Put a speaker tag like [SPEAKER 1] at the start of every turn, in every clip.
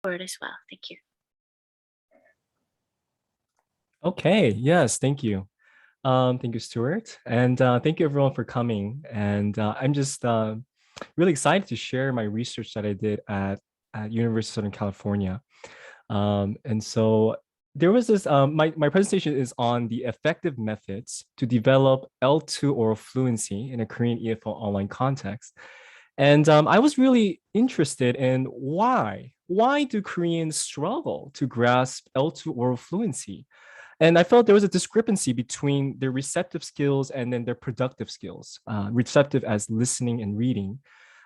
[SPEAKER 1] forward as well. Thank you.
[SPEAKER 2] Okay, yes, thank you. Thank you, Stuart. And thank you everyone for coming. And I'm just really excited to share my research that I did at University of Southern California. And so there was this, my presentation is on the effective methods to develop L2 oral fluency in a Korean EFL online context. And I was really interested in why. Why do Koreans struggle to grasp L2 oral fluency? And I felt there was a discrepancy between their receptive skills and then their productive skills. Receptive as listening and reading,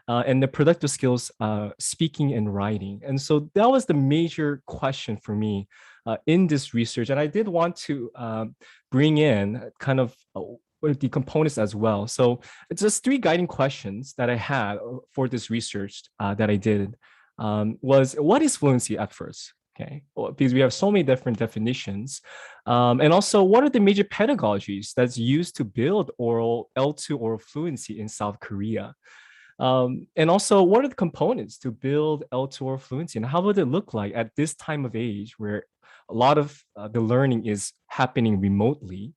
[SPEAKER 2] and the productive skills, speaking and writing. And so that was the major question for me in this research. And I did want to bring in kind of the components as well. So it's just three guiding questions that I had for this research that I did. Was what is fluency at first? Okay, well, because we have so many different definitions. And also, what are the major pedagogies that's used to build oral L2 oral fluency in South Korea? And also, what are the components to build L2 oral fluency, and how would it look like at this time of age where a lot of the learning is happening remotely,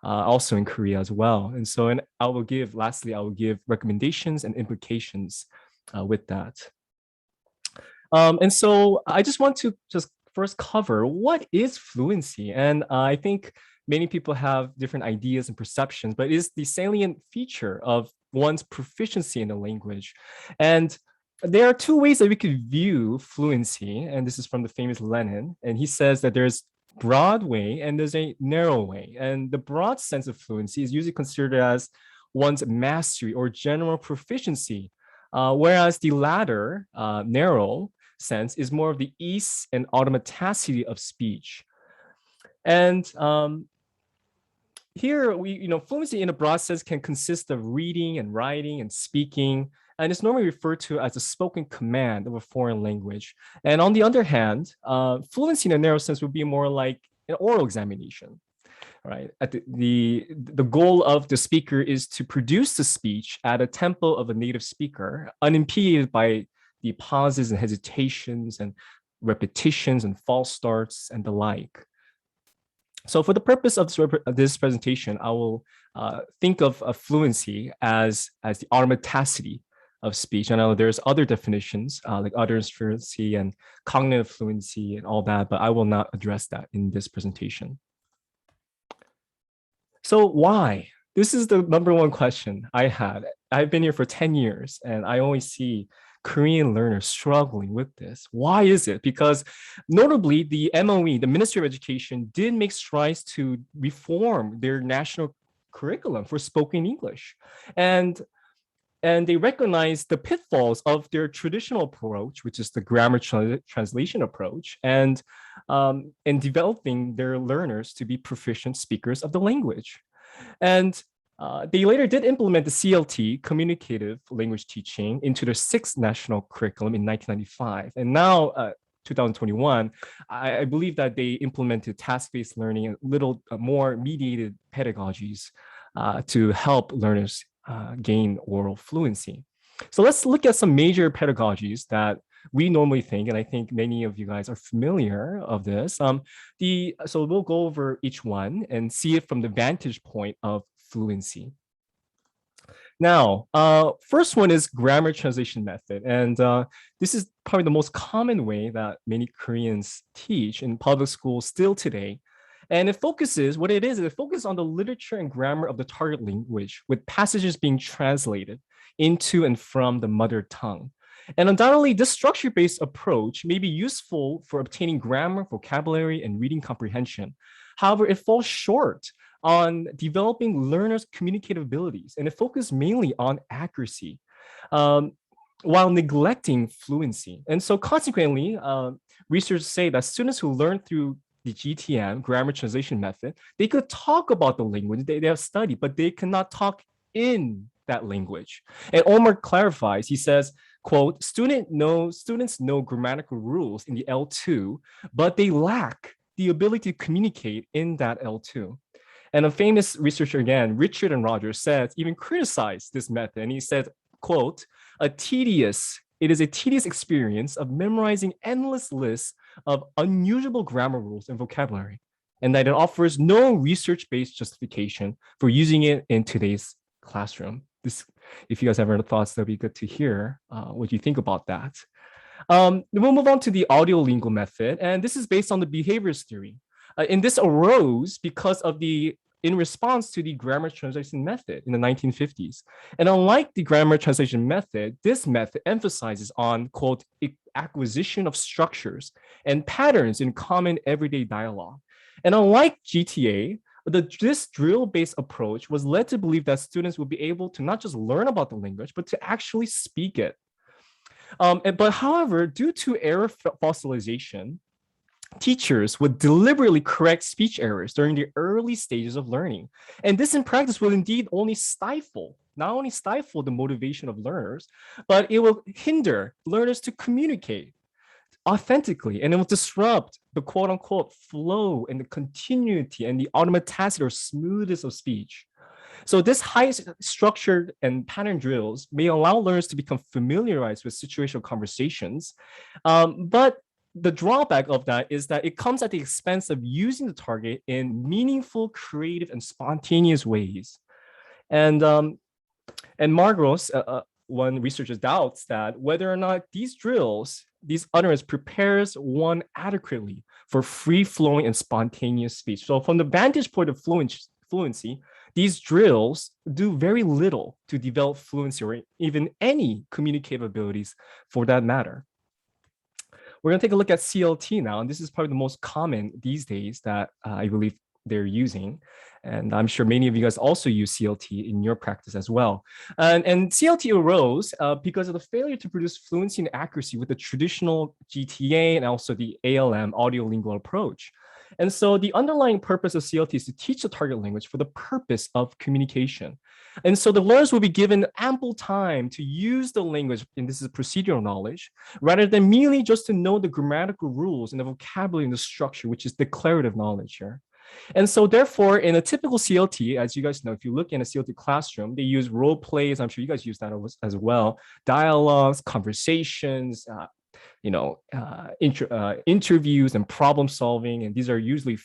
[SPEAKER 2] also in Korea as well? And so, and lastly, I will give recommendations and implications with that. And so I just want to just first cover what is fluency. And I think many people have different ideas and perceptions, but it is the salient feature of one's proficiency in a language. And there are two ways that we could view fluency. And this is from the famous Lenin. And he says that there's broad way and there's a narrow way. And the broad sense of fluency is usually considered as one's mastery or general proficiency, whereas the latter, narrow sense, is more of the ease and automaticity of speech. And here fluency in a broad sense can consist of reading and writing and speaking, and it's normally referred to as a spoken command of a foreign language. And on the other hand, fluency in a narrow sense would be more like an oral examination, right? At the goal of the speaker is to produce the speech at a tempo of a native speaker, unimpeded by the pauses and hesitations and repetitions and false starts and the like. So for the purpose of this presentation, I will think of fluency as the automaticity of speech. I know there's other definitions like utterance fluency and cognitive fluency and all that, but I will not address that in this presentation. So why? This is the number one question I had. I've been here for 10 years and I always see Korean learners struggling with this. Why is it? Because notably, the MOE, the Ministry of Education, did make strides to reform their national curriculum for spoken English. And they recognize the pitfalls of their traditional approach, which is the grammar translation approach, and in developing their learners to be proficient speakers of the language. And they later did implement the CLT, communicative language teaching, into their sixth national curriculum in 1995. And now, 2021, I believe that they implemented task-based learning and little more mediated pedagogies to help learners gain oral fluency. So let's look at some major pedagogies that we normally think, and I think many of you guys are familiar of this. So we'll go over each one and see it from the vantage point of fluency. Now, first one is grammar translation method. And this is probably the most common way that many Koreans teach in public schools still today. And it focuses on the literature and grammar of the target language, with passages being translated into and from the mother tongue. And undoubtedly, this structure-based approach may be useful for obtaining grammar, vocabulary, and reading comprehension. However, it falls short on developing learners' communicative abilities, and it focuses mainly on accuracy, while neglecting fluency. And so consequently, researchers say that students who learn through the GTM, grammar translation method, they could talk about the language they have studied, but they cannot talk in that language. And Omar clarifies, he says, quote, students know grammatical rules in the L2, but they lack the ability to communicate in that L2. And a famous researcher again, Richard and Rogers, even criticized this method. And he said, quote, a tedious it is a tedious experience of memorizing endless lists of unusual grammar rules and vocabulary, and that it offers no research-based justification for using it in today's classroom. This, if you guys have any thoughts, that'd be good to hear what you think about that. We'll move on to the audiolingual method, and this is based on the behaviorist theory. And this arose because of in response to the grammar translation method in the 1950s. And unlike the grammar translation method, this method emphasizes on, quote, acquisition of structures and patterns in common everyday dialogue. And unlike GTA, this drill-based approach was led to believe that students would be able to not just learn about the language, but to actually speak it. But however, due to error fossilization, teachers would deliberately correct speech errors during the early stages of learning. And this in practice will indeed not only stifle the motivation of learners, but it will hinder learners to communicate authentically, and it will disrupt the quote unquote flow and the continuity and the automaticity or smoothness of speech. So this high structured and pattern drills may allow learners to become familiarized with situational conversations, but the drawback of that is that it comes at the expense of using the target in meaningful, creative, and spontaneous ways. And Margros, one researcher, doubts that whether or not these utterance prepares one adequately for free-flowing and spontaneous speech. So from the vantage point of fluency, these drills do very little to develop fluency or even any communicative abilities for that matter. We're going to take a look at CLT now, and this is probably the most common these days that I believe they're using. And I'm sure many of you guys also use CLT in your practice as well. And CLT arose because of the failure to produce fluency and accuracy with the traditional GTA and also the ALM, audiolingual approach. And so the underlying purpose of CLT is to teach the target language for the purpose of communication. And so the learners will be given ample time to use the language, and this is procedural knowledge, rather than merely just to know the grammatical rules and the vocabulary and the structure, which is declarative knowledge here. And so therefore, in a typical CLT, as you guys know, if you look in a CLT classroom, they use role plays. I'm sure you guys use that as well. Dialogues, conversations, interviews and problem solving. And these are usually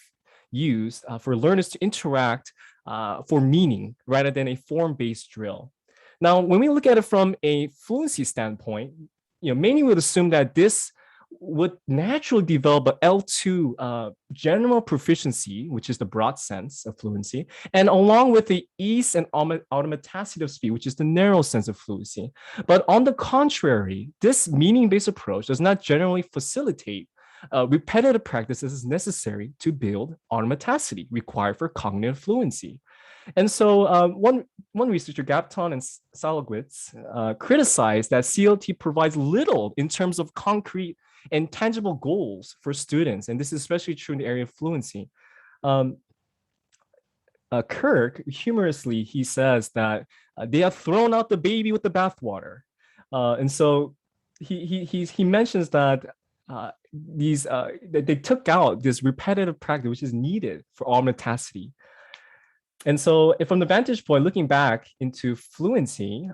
[SPEAKER 2] used for learners to interact for meaning rather than a form-based drill. Now, when we look at it from a fluency standpoint, many would assume that this would naturally develop a L2 general proficiency, which is the broad sense of fluency, and along with the ease and automaticity of speech, which is the narrow sense of fluency. But on the contrary, this meaning-based approach does not generally facilitate repetitive practices as necessary to build automaticity required for cognitive fluency. And so one researcher, Gapton and Salowitz, criticized that CLT provides little in terms of concrete and tangible goals for students. And this is especially true in the area of fluency. Kirk, humorously, he says that they have thrown out the baby with the bathwater. And so he mentions that they took out this repetitive practice, which is needed for automaticity. And so from the vantage point, looking back into fluency,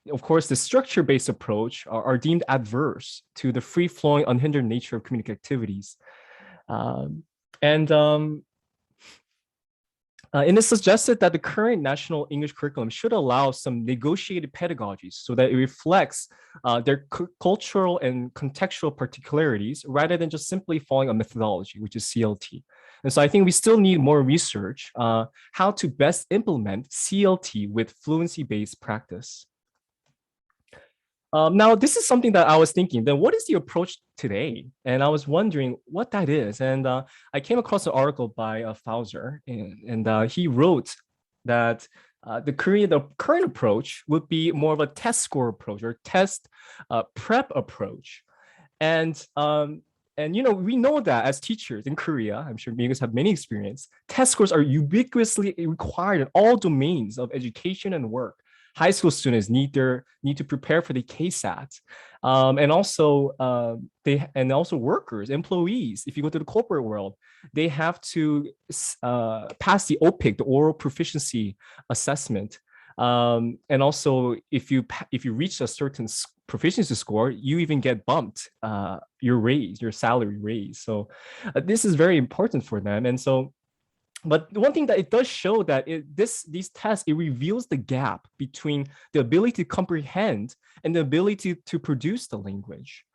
[SPEAKER 2] of course, the structure-based approach are deemed adverse to the free-flowing, unhindered nature of communicative activities. And it is suggested that the current national English curriculum should allow some negotiated pedagogies so that it reflects their cultural and contextual particularities rather than just simply following a methodology, which is CLT. And so I think we still need more research how to best implement CLT with fluency-based practice. Now, this is something that I was thinking, then what is the approach today? And I was wondering what that is. And I came across an article by Fauser, and he wrote that the current approach would be more of a test score approach or test prep approach. And we know that as teachers in Korea, I'm sure you guys have many experience, test scores are ubiquitously required in all domains of education and work. High school students need to prepare for the KSAT, and also workers, employees. If you go to the corporate world, they have to pass the OPIC, the oral proficiency assessment. And also, if you reach a certain proficiency score, you even get bumped your salary raise. So this is very important for them. And so, but one thing that it does show that these tests, it reveals the gap between the ability to comprehend and the ability to produce the language.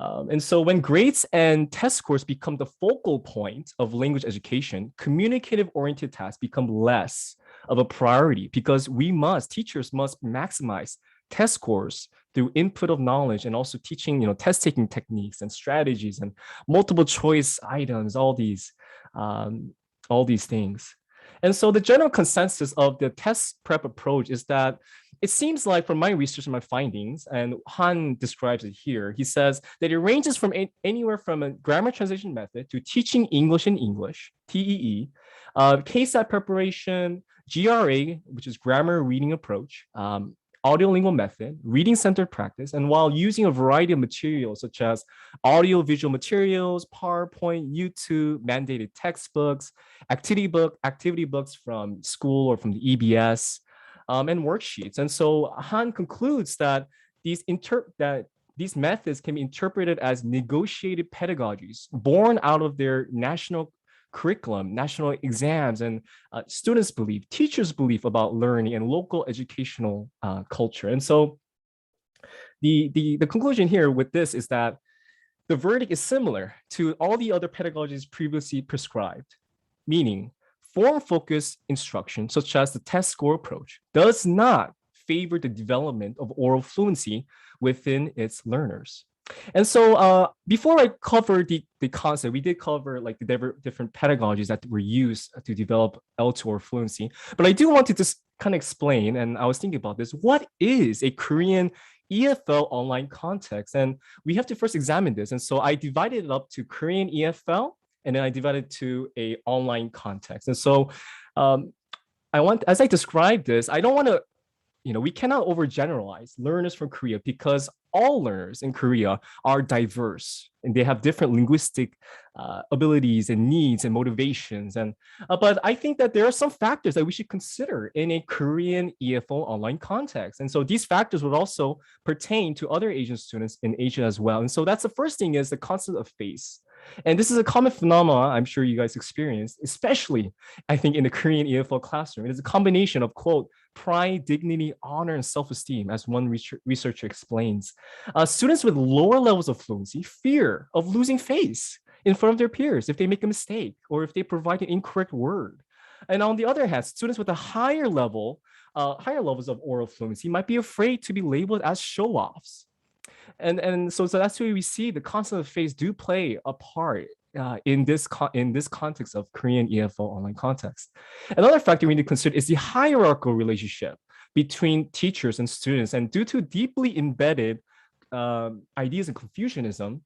[SPEAKER 2] And so when grades and test scores become the focal point of language education, communicative-oriented tasks become less of a priority because teachers must maximize test scores through input of knowledge and also teaching, test taking techniques and strategies and multiple choice items, all these things. And so the general consensus of the test prep approach is that it seems like from my research and my findings, and Han describes it here, he says that it ranges from anywhere from a grammar translation method to teaching English in English, TEE, KSAT preparation, GRA, which is grammar reading approach, audiolingual method, reading-centered practice, and while using a variety of materials such as audio-visual materials, PowerPoint, YouTube, mandated textbooks, activity books from school or from the EBS, and worksheets. And so Han concludes that these methods can be interpreted as negotiated pedagogies born out of their national curriculum, national exams, and students' belief, teachers' belief about learning and local educational culture. And so the conclusion here with this is that the verdict is similar to all the other pedagogies previously prescribed, meaning form-focused instruction, such as the test score approach, does not favor the development of oral fluency within its learners. And so before I cover the concept, we did cover like the different pedagogies that were used to develop L2 or fluency. But I do want to just kind of explain, and I was thinking about this, what is a Korean EFL online context? And we have to first examine this. And so I divided it up to Korean EFL, and then I divided it to a online context. And so as I describe this, I don't want to, we cannot overgeneralize learners from Korea because all learners in Korea are diverse and they have different linguistic abilities and needs and motivations. And but I think that there are some factors that we should consider in a Korean EFL online context. And so these factors would also pertain to other Asian students in Asia as well. And so that's the first thing is the concept of face. And this is a common phenomenon I'm sure you guys experienced, especially I think in the Korean EFL classroom. It is a combination of, quote, pride, dignity, honor, and self-esteem, as one researcher explains. Students with lower levels of fluency fear of losing face in front of their peers if they make a mistake or if they provide an incorrect word. And on the other hand, students with a higher levels of oral fluency might be afraid to be labeled as show-offs. And so that's where we see the concept of face do play a part in this context of Korean EFL online context. Another factor we need to consider is the hierarchical relationship between teachers and students. And due to deeply embedded ideas in Confucianism,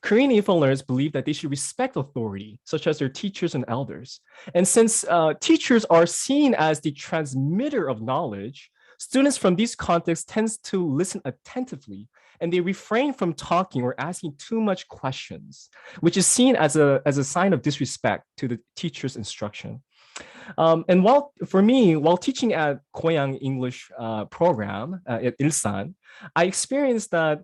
[SPEAKER 2] Korean EFL learners believe that they should respect authority, such as their teachers and elders. And since teachers are seen as the transmitter of knowledge, students from these contexts tend to listen attentively and they refrain from talking or asking too much questions, which is seen as a sign of disrespect to the teacher's instruction. And while teaching at Koyang English program at Ilsan, I experienced that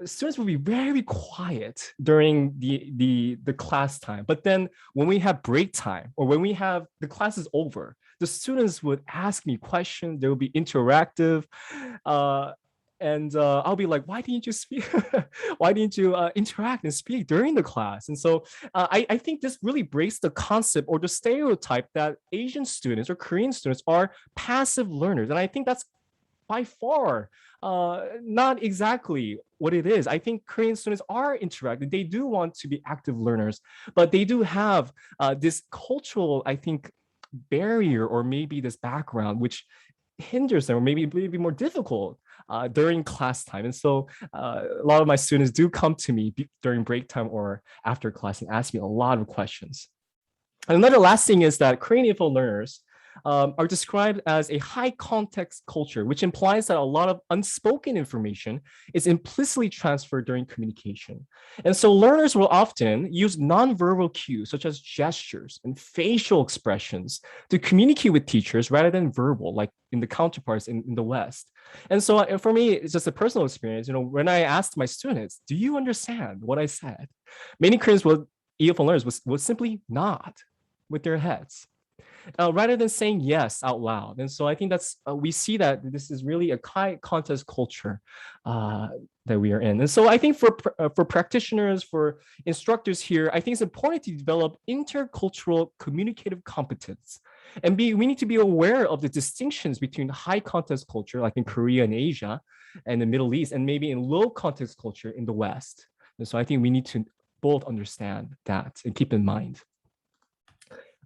[SPEAKER 2] students will be very quiet during the class time. But then when we have break time or when the class is over, the students would ask me questions. They will be interactive. And I'll be like, why didn't you speak? Why didn't you interact and speak during the class? And so I think this really breaks the concept or the stereotype that Asian students or Korean students are passive learners. And I think that's by far not exactly what it is. I think Korean students are interactive. They do want to be active learners, but they do have this cultural, I think, barrier or maybe this background which hinders them or maybe more difficult during class time. And so a lot of my students do come to me during break time or after class and ask me a lot of questions. And another last thing is that Korean EFL learners are described as a high context culture, which implies that a lot of unspoken information is implicitly transferred during communication. And so learners will often use nonverbal cues such as gestures and facial expressions to communicate with teachers rather than verbal, like in the counterparts in the West. And so for me, it's just a personal experience. When I asked my students, do you understand what I said? Many Koreans EFL learners would simply nod with their heads rather than saying yes out loud. And so I think we see that this is really a high contest culture that we are in. And so I think for practitioners, for instructors here, I think it's important to develop intercultural communicative competence. And we need to be aware of the distinctions between high contest culture, like in Korea and Asia and the Middle East, and maybe in low contest culture in the West. And so I think we need to both understand that and keep in mind.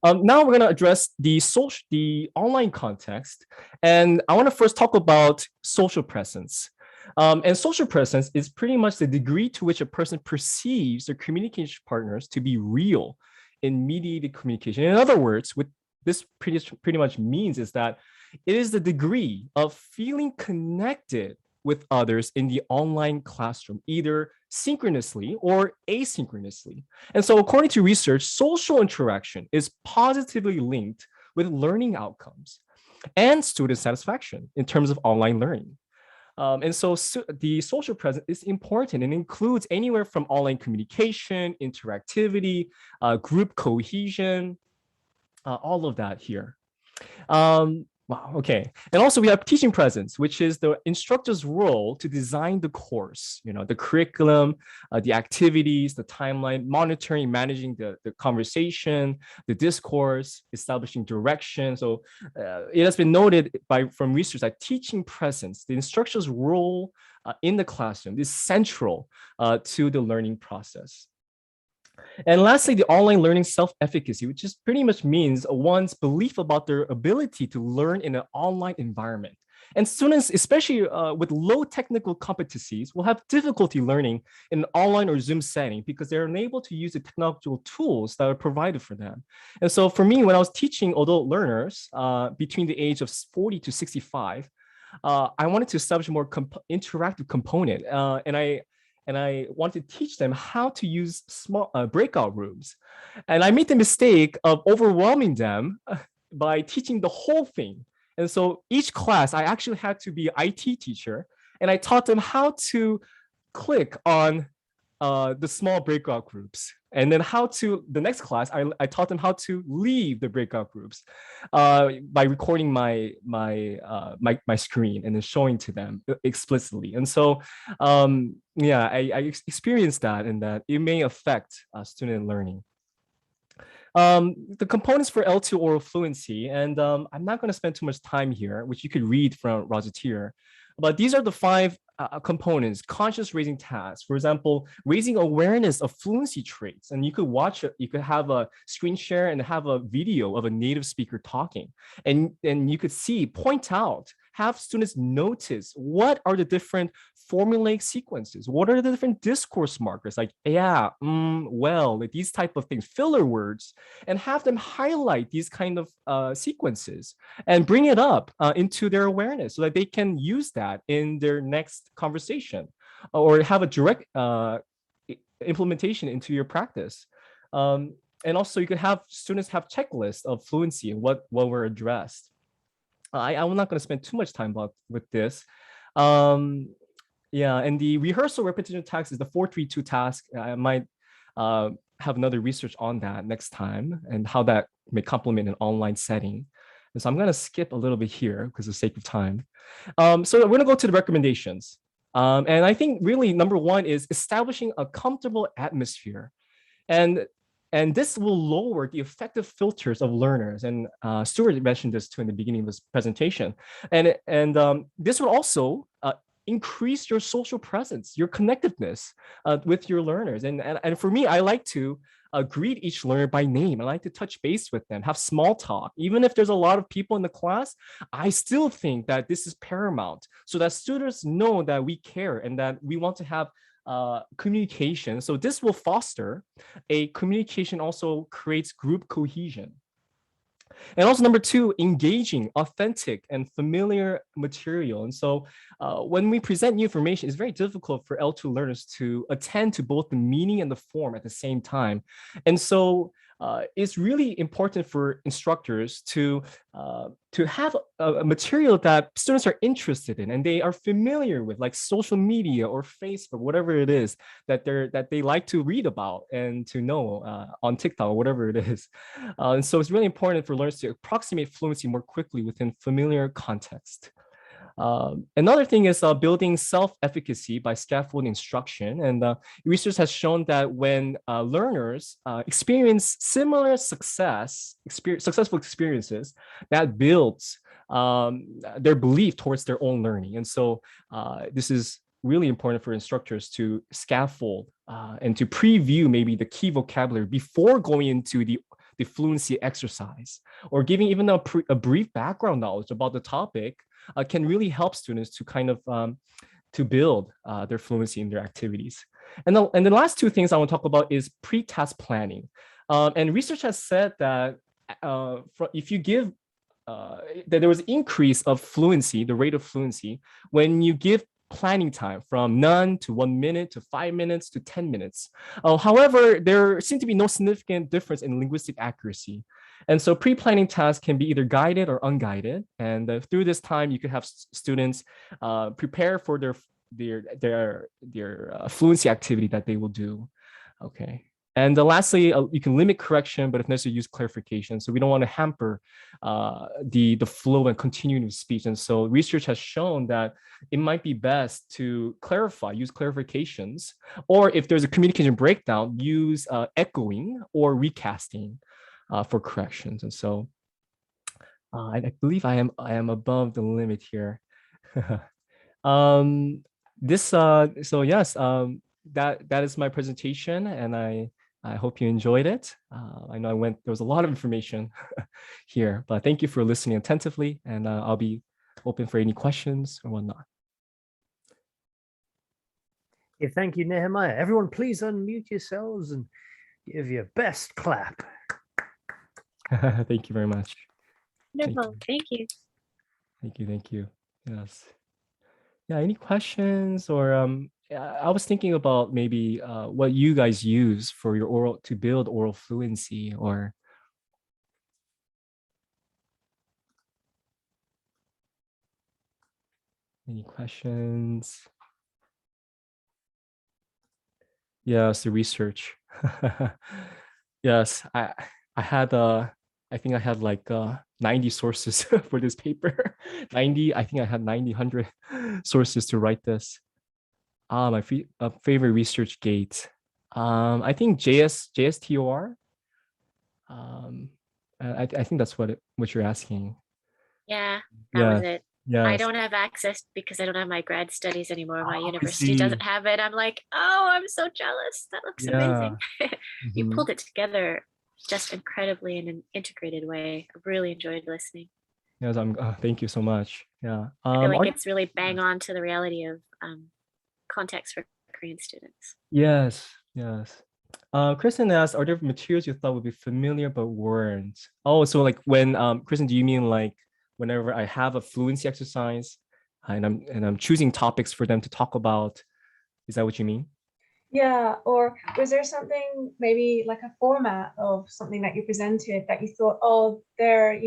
[SPEAKER 2] Now we're going to address the online context, and I want to first talk about social presence. And social presence is pretty much the degree to which a person perceives their communication partners to be real in mediated communication. In other words, what this pretty much means is that it is the degree of feeling connected with others in the online classroom, either synchronously or asynchronously. And so according to research, social interaction is positively linked with learning outcomes and student satisfaction in terms of online learning. And so the social presence is important and includes anywhere from online communication, interactivity, group cohesion, all of that here. Wow, okay. And also we have teaching presence, which is the instructor's role to design the course, the curriculum, the activities, the timeline, monitoring, managing the conversation, the discourse, establishing direction. So it has been noted from research that teaching presence, the instructor's role in the classroom is central to the learning process. And lastly, the online learning self-efficacy, which just pretty much means one's belief about their ability to learn in an online environment. And students, especially with low technical competencies, will have difficulty learning in an online or Zoom setting because they're unable to use the technological tools that are provided for them. And so for me, when I was teaching adult learners between the age of 40 to 65, I wanted to establish a more interactive component. And I wanted to teach them how to use small breakout rooms. And I made the mistake of overwhelming them by teaching the whole thing. And so each class, I actually had to be an IT teacher, and I taught them how to click on the small breakout groups. And then the next class, I taught them how to leave the breakout groups by recording my screen and then showing to them explicitly. And so, yeah, I experienced that, and that it may affect student learning. The components for L2 oral fluency, and I'm not going to spend too much time here, which you could read from Roger, but these are the 5 components: conscious raising tasks, for example, raising awareness of fluency traits. And you could watch it, you could have a screen share and have a video of a native speaker talking, and you could point out, have students notice what are the different formulaic sequences, what are the different discourse markers, like yeah, well, like these type of things, filler words, and have them highlight these kind of sequences and bring it up into their awareness so that they can use that in their next conversation or have a direct implementation into your practice. And also you could have students have checklists of fluency and what were addressed. I'm not going to spend too much time with this. Yeah, and the rehearsal repetition task is the 4-3-2 task. I might have another research on that next time and how that may complement an online setting. And so I'm going to skip a little bit here because of the sake of time. So we're going to go to the recommendations. And I think really number 1 is establishing a comfortable atmosphere. And this will lower the effective filters of learners. And Stuart mentioned this too in the beginning of this presentation. And this will also increase your social presence, your connectedness with your learners. And for me, I like to greet each learner by name. I like to touch base with them, have small talk. Even if there's a lot of people in the class, I still think that this is paramount so that students know that we care and that we want to have communication. So this will foster a communication, also creates group cohesion. And also number two, engaging, authentic, and familiar material. And so when we present new information, it's very difficult for L2 learners to attend to both the meaning and the form at the same time. And so it's really important for instructors to have a material that students are interested in and they are familiar with, like social media or Facebook, whatever it is that they like to read about and to know on TikTok or whatever it is. And so it's really important for learners to approximate fluency more quickly within familiar context. Another thing is building self-efficacy by scaffolding instruction. And research has shown that when learners experience similar successful experiences, that builds their belief towards their own learning. And so this is really important for instructors to scaffold and to preview maybe the key vocabulary before going into the fluency exercise, or giving even a brief background knowledge about the topic can really help students to kind of to build their fluency in their activities. And the last two things I want to talk about is pre-task planning. And research has said that if you give that there was increase of fluency, the rate of fluency, when you give planning time from none to 1 minute to 5 minutes to 10 minutes. However, there seemed to be no significant difference in linguistic accuracy. And so pre-planning tasks can be either guided or unguided. And through this time, you could have students prepare for their fluency activity that they will do. Okay. And lastly, you can limit correction, but if necessary, use clarification. So we don't want to hamper the flow and continuity of speech. And so research has shown that it might be best to use clarifications, or if there's a communication breakdown, use echoing or recasting for corrections. And so I believe I am above the limit here. So yes, that is my presentation, and I hope you enjoyed it. I know there was a lot of information here, but thank you for listening attentively, and I'll be open for any questions or whatnot.
[SPEAKER 1] Yeah, thank you, Nehemiah. Everyone, please unmute yourselves and give your best clap.
[SPEAKER 2] Thank you very much.
[SPEAKER 3] Wonderful. Thank you.
[SPEAKER 2] Thank you. Yes. Yeah, any questions? Or I was thinking about maybe what you guys use for your to build oral fluency, or any questions? Yes, the research. Yes, I had I think I had like 90 sources for this paper. 90, I think I had 100 sources to write this. My favorite research gate. I think JSTOR. I think that's what you're asking.
[SPEAKER 3] Yeah, that was it.
[SPEAKER 2] Yes.
[SPEAKER 3] I don't have access because I don't have my grad studies anymore. My university doesn't have it. I'm like, oh, I'm so jealous. That looks amazing. You pulled it together just incredibly in an integrated way. I really enjoyed listening.
[SPEAKER 2] Yes, thank you so much. Yeah.
[SPEAKER 3] I feel like it's really bang on to the reality of context for Korean students.
[SPEAKER 2] Yes. Kristen asked, are there materials you thought would be familiar but weren't? Oh, so like when Kristen, do you mean like whenever I have a fluency exercise and I'm choosing topics for them to talk about? Is that what you mean?
[SPEAKER 4] Yeah, or was there something, maybe like a format of something that you presented that you thought, oh, they're,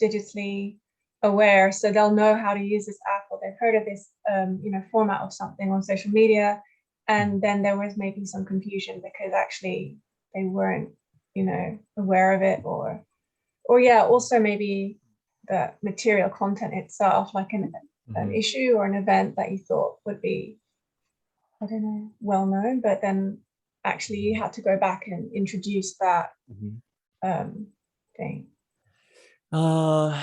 [SPEAKER 4] digitally aware, so they'll know how to use this app, or they've heard of this, format of something on social media, and then there was maybe some confusion because actually they weren't, aware of it, or yeah, also maybe the material content itself, like an issue or an event that you thought would be, I don't know, well known, but then actually you had to go back and introduce that thing.
[SPEAKER 2] I'm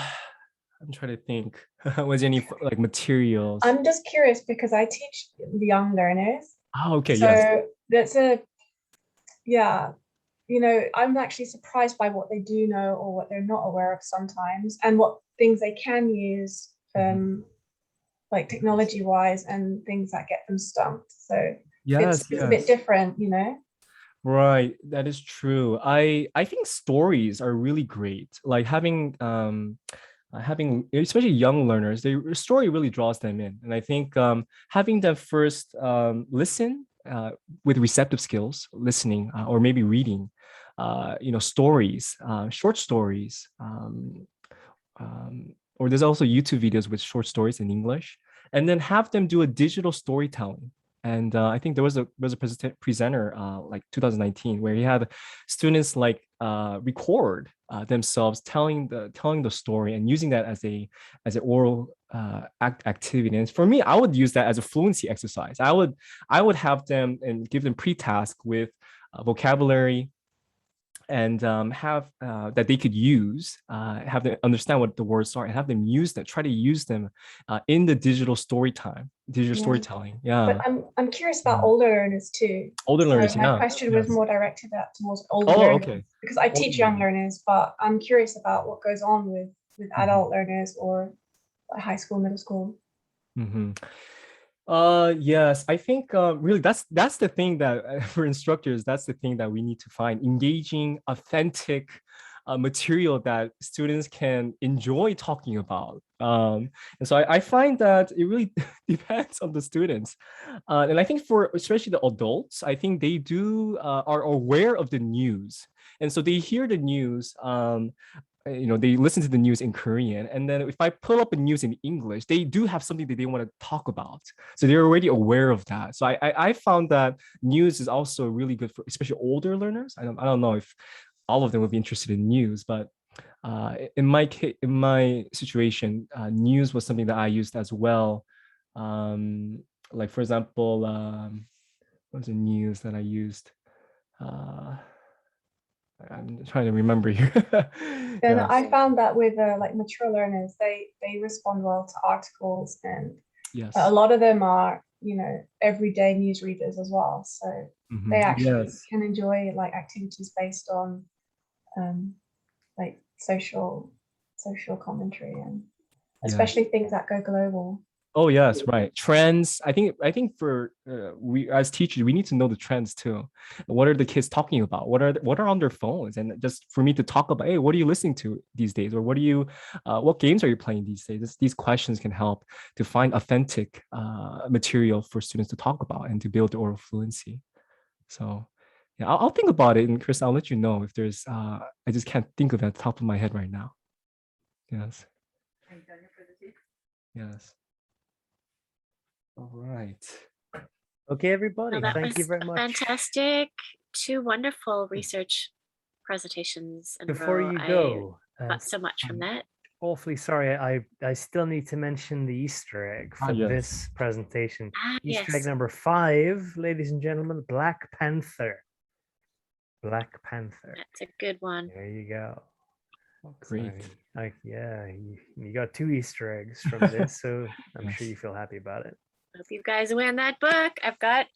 [SPEAKER 2] trying to think. Was there any like materials?
[SPEAKER 4] I'm just curious because I teach the young learners.
[SPEAKER 2] Oh, okay.
[SPEAKER 4] So
[SPEAKER 2] yes.
[SPEAKER 4] That's I'm actually surprised by what they do know or what they're not aware of sometimes, and what things they can use, like technology wise, and things that get them stumped. So it's a bit different,
[SPEAKER 2] Right, that is true. I think stories are really great. Like having especially young learners, the story really draws them in, and I think having them first listen with receptive skills, listening or maybe reading, stories, short stories. Or there's also YouTube videos with short stories in English, and then have them do a digital storytelling. And I think there was a presenter like 2019 where he had students like record themselves telling the story and using that as an oral activity. And for me, I would use that as a fluency exercise. I would have them and give them pre-task with vocabulary, and have that they could use, have them understand what the words are, and have them use them, try to use them in the digital storytelling.
[SPEAKER 4] But
[SPEAKER 2] Yeah,
[SPEAKER 4] I'm curious about older learners too.
[SPEAKER 2] older
[SPEAKER 4] So
[SPEAKER 2] learners.
[SPEAKER 4] my
[SPEAKER 2] Yeah.
[SPEAKER 4] question was
[SPEAKER 2] Yes.
[SPEAKER 4] more directed at towards older
[SPEAKER 2] Oh,
[SPEAKER 4] learners
[SPEAKER 2] okay.
[SPEAKER 4] because I
[SPEAKER 2] Older
[SPEAKER 4] teach young
[SPEAKER 2] learners.
[SPEAKER 4] learners, but I'm curious about what goes on with
[SPEAKER 2] Mhm.
[SPEAKER 4] adult learners or like high school, middle school.
[SPEAKER 2] Mm-hmm. Yes, I think really that's the thing that for instructors, that's the thing that we need to find: engaging, authentic material that students can enjoy talking about. And so I find that it really depends on the students, and I think for especially the adults, I think they do are aware of the news, and so they hear the news. They listen to the news in Korean, and then if I pull up a news in English, they do have something that they want to talk about, so they're already aware of that. So I found that news is also really good for especially older learners. I don't know if all of them would be interested in news, but in my situation, news was something that I used as well. Like for example, what was the news that I used? I'm trying to remember here.
[SPEAKER 4] And
[SPEAKER 2] Yes.
[SPEAKER 4] I found that with like mature learners, they respond well to articles, and
[SPEAKER 2] Yes.
[SPEAKER 4] a lot of them are, everyday news readers as well. So
[SPEAKER 2] Mhm.
[SPEAKER 4] they actually
[SPEAKER 2] Yes.
[SPEAKER 4] can enjoy like activities based on like social commentary, and
[SPEAKER 2] Yes.
[SPEAKER 4] especially things that go global.
[SPEAKER 2] Oh yes, right. Trends. I think for we as teachers, we need to know the trends too. What are the kids talking about? What are on their phones? And just for me to talk about, hey, what are you listening to these days? Or what games are you playing these days? These questions can help to find authentic material for students to talk about and to build the oral fluency. So yeah, I'll think about it, and Chris, I'll let you know if there's. I just can't think of it at the top of my head right now. Yes. Yes. All right.
[SPEAKER 1] Okay, everybody.
[SPEAKER 3] Well, that
[SPEAKER 1] Thank you
[SPEAKER 3] was
[SPEAKER 1] very
[SPEAKER 3] a
[SPEAKER 1] much.
[SPEAKER 3] fantastic, 2 wonderful research presentations in a
[SPEAKER 1] Before
[SPEAKER 3] row.
[SPEAKER 1] you
[SPEAKER 3] I
[SPEAKER 1] go,
[SPEAKER 3] got so much from that.
[SPEAKER 1] awfully sorry, I still need to mention the Easter egg for
[SPEAKER 2] yes.
[SPEAKER 1] this presentation. Easter egg
[SPEAKER 3] Yes.
[SPEAKER 1] number 5, ladies and gentlemen, Black Panther. Black Panther.
[SPEAKER 3] That's a good one.
[SPEAKER 1] There you go.
[SPEAKER 2] Great.
[SPEAKER 1] So, you got 2 Easter eggs from this, so I'm sure
[SPEAKER 2] Yes.
[SPEAKER 1] you feel happy about it.
[SPEAKER 3] Hope you guys win that book. I've got